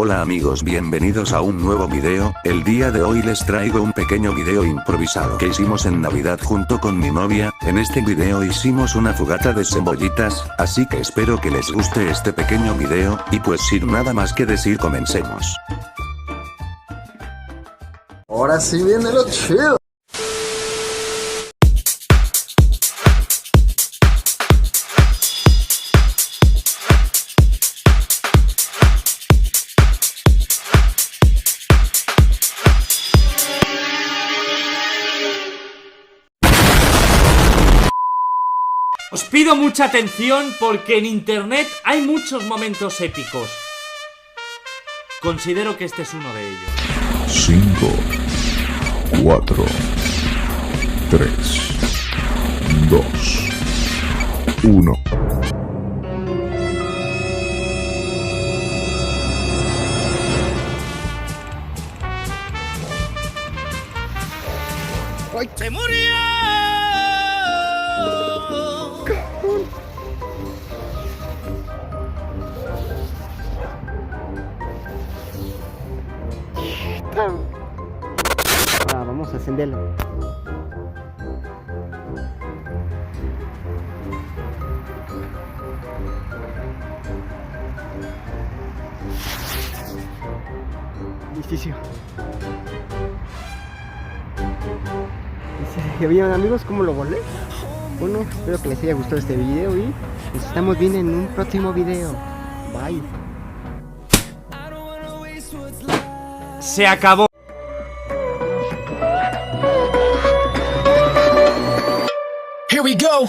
Hola amigos, bienvenidos a un nuevo video. El día de hoy les traigo un pequeño video improvisado que hicimos en Navidad junto con mi novia. En este video hicimos una fogata de cebollitas, así que espero que les guste este pequeño video, y pues sin nada más que decir comencemos. Ahora sí viene lo chido. Os pido mucha atención porque en internet hay muchos momentos épicos. Considero que este es uno de ellos. 5, 4, 3, 2, 1. ¡Se murió! Vamos a encenderlo. Listicio. ¿Ya vieron, amigos, cómo lo volé? Bueno, espero que les haya gustado este video y nos estamos viendo en un próximo video. Bye. Se acabó. Here we go.